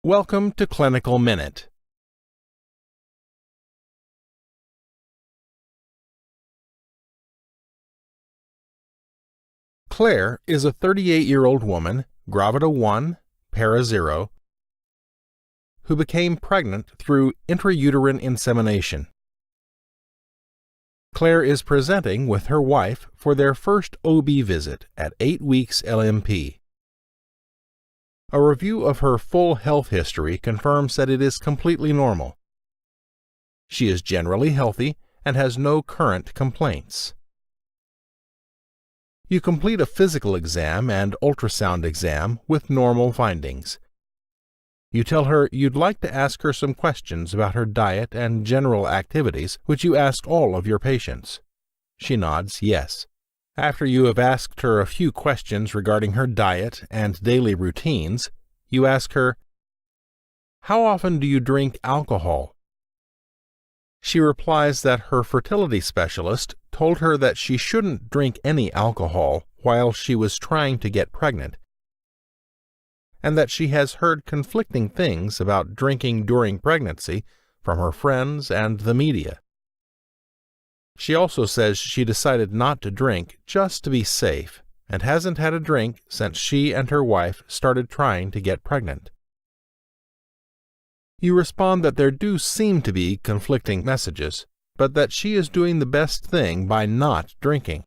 Welcome to Clinical Minute. Claire is a 38-year-old woman, gravida 1, para 0, who became pregnant through intrauterine insemination. Claire is presenting with her wife for their first OB visit at 8 weeks LMP. A review of her full health history confirms that it is completely normal. She is generally healthy and has no current complaints. You complete a physical exam and ultrasound exam with normal findings. You tell her you'd like to ask her some questions about her diet and general activities, which you ask all of your patients. She nods yes. After you have asked her a few questions regarding her diet and daily routines, you ask her, "How often do you drink alcohol?" She replies that her fertility specialist told her that she shouldn't drink any alcohol while she was trying to get pregnant, and that she has heard conflicting things about drinking during pregnancy from her friends and the media. She also says she decided not to drink just to be safe and hasn't had a drink since she and her wife started trying to get pregnant. You respond that there do seem to be conflicting messages, but that she is doing the best thing by not drinking.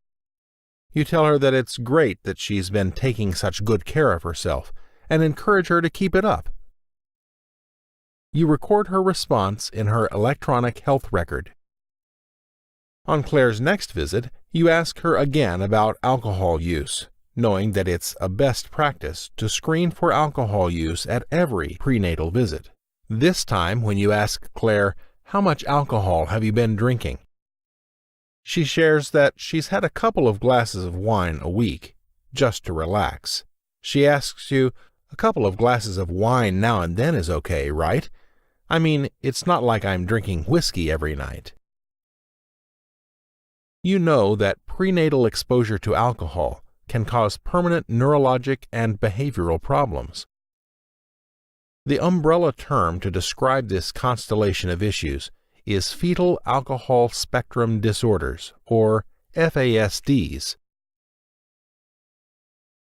You tell her that it's great that she's been taking such good care of herself and encourage her to keep it up. You record her response in her electronic health record. On Claire's next visit, you ask her again about alcohol use, knowing that it's a best practice to screen for alcohol use at every prenatal visit. This time, when you ask Claire, "How much alcohol have you been drinking?" she shares that she's had a couple of glasses of wine a week, just to relax. She asks you, "A couple of glasses of wine now and then is okay, right? I mean, it's not like I'm drinking whiskey every night." You know that prenatal exposure to alcohol can cause permanent neurologic and behavioral problems. The umbrella term to describe this constellation of issues is fetal alcohol spectrum disorders, or FASDs.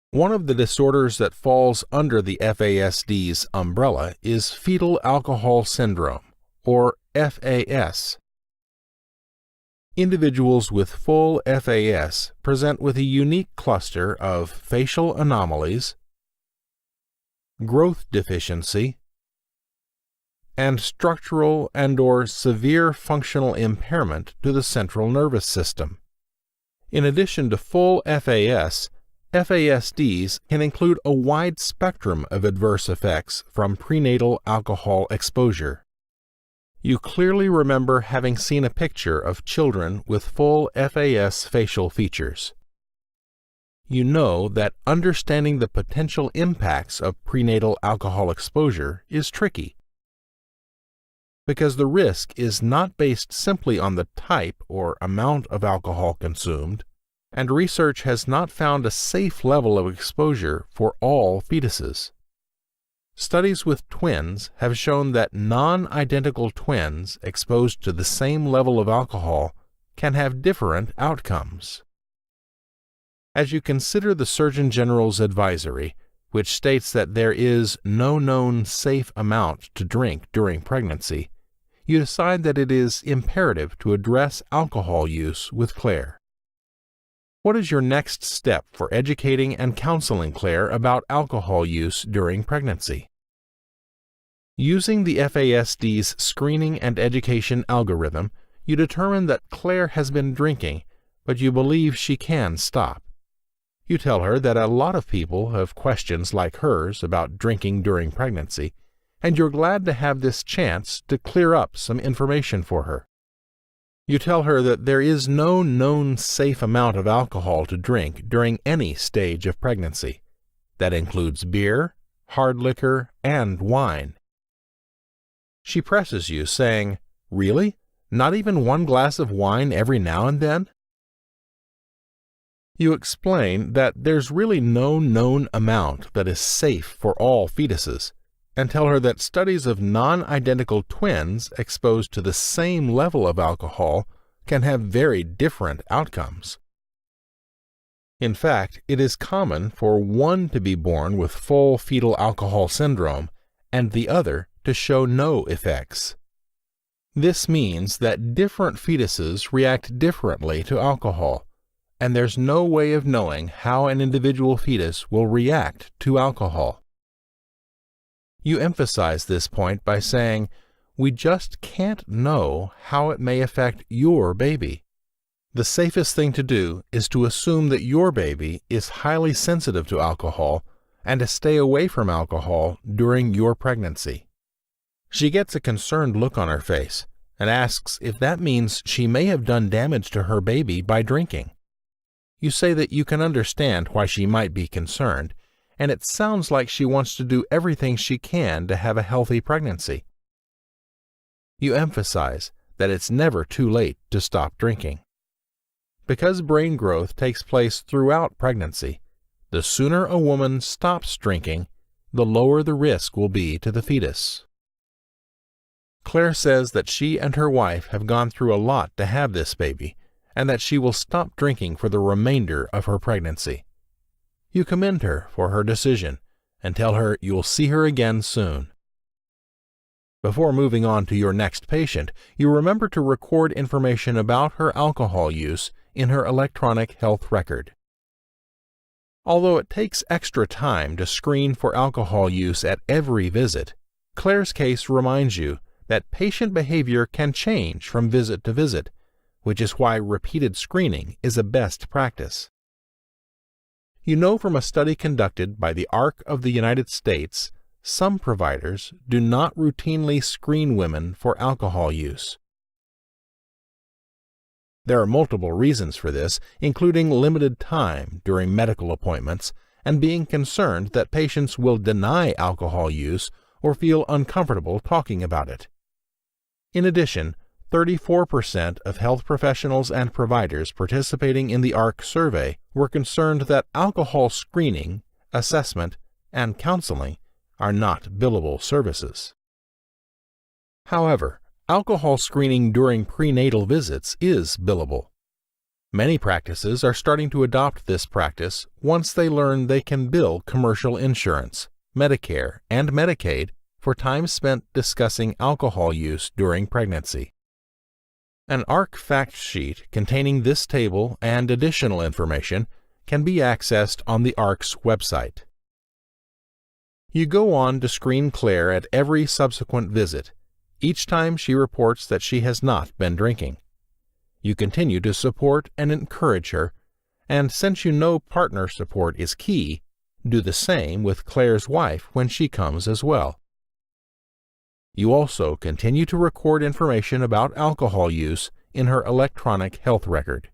One of the disorders that falls under the FASD's umbrella is fetal alcohol syndrome, or FAS. Individuals with full FAS present with a unique cluster of facial anomalies, growth deficiency, and structural and/or severe functional impairment to the central nervous system. In addition to full FAS, FASDs can include a wide spectrum of adverse effects from prenatal alcohol exposure. You clearly remember having seen a picture of children with full FAS facial features. You know that understanding the potential impacts of prenatal alcohol exposure is tricky, because the risk is not based simply on the type or amount of alcohol consumed, and research has not found a safe level of exposure for all fetuses. Studies with twins have shown that non-identical twins exposed to the same level of alcohol can have different outcomes. As you consider the Surgeon General's advisory, which states that there is no known safe amount to drink during pregnancy, you decide that it is imperative to address alcohol use with Claire. What is your next step for educating and counseling Claire about alcohol use during pregnancy? Using the FASD's screening and education algorithm, you determine that Claire has been drinking, but you believe she can stop. You tell her that a lot of people have questions like hers about drinking during pregnancy, and you're glad to have this chance to clear up some information for her. You tell her that there is no known safe amount of alcohol to drink during any stage of pregnancy. That includes beer, hard liquor, and wine. She presses you, saying, "Really? Not even one glass of wine every now and then?" You explain that there's really no known amount that is safe for all fetuses, and tell her that studies of non-identical twins exposed to the same level of alcohol can have very different outcomes. In fact, it is common for one to be born with full fetal alcohol syndrome and the other to show no effects. This means that different fetuses react differently to alcohol, and there's no way of knowing how an individual fetus will react to alcohol. You emphasize this point by saying, "We just can't know how it may affect your baby." The safest thing to do is to assume that your baby is highly sensitive to alcohol and to stay away from alcohol during your pregnancy. She gets a concerned look on her face and asks if that means she may have done damage to her baby by drinking. You say that you can understand why she might be concerned, and it sounds like she wants to do everything she can to have a healthy pregnancy. You emphasize that it's never too late to stop drinking. Because brain growth takes place throughout pregnancy, the sooner a woman stops drinking, the lower the risk will be to the fetus. Claire says that she and her wife have gone through a lot to have this baby, and that she will stop drinking for the remainder of her pregnancy. You commend her for her decision and tell her you'll see her again soon. Before moving on to your next patient, you remember to record information about her alcohol use in her electronic health record. Although it takes extra time to screen for alcohol use at every visit, Claire's case reminds you that patient behavior can change from visit to visit, which is why repeated screening is a best practice. You know from a study conducted by the ARHP of the United States, some providers do not routinely screen women for alcohol use. There are multiple reasons for this, including limited time during medical appointments and being concerned that patients will deny alcohol use or feel uncomfortable talking about it. In addition, 34% of health professionals and providers participating in the ARHP survey were concerned that alcohol screening, assessment, and counseling are not billable services. However, alcohol screening during prenatal visits is billable. Many practices are starting to adopt this practice once they learn they can bill commercial insurance, Medicare, and Medicaid for time spent discussing alcohol use during pregnancy. An ARHP fact sheet containing this table and additional information can be accessed on the ARHP's website. You go on to screen Claire at every subsequent visit, each time she reports that she has not been drinking. You continue to support and encourage her, and since you know partner support is key, do the same with Claire's wife when she comes as well. You also continue to record information about alcohol use in her electronic health record.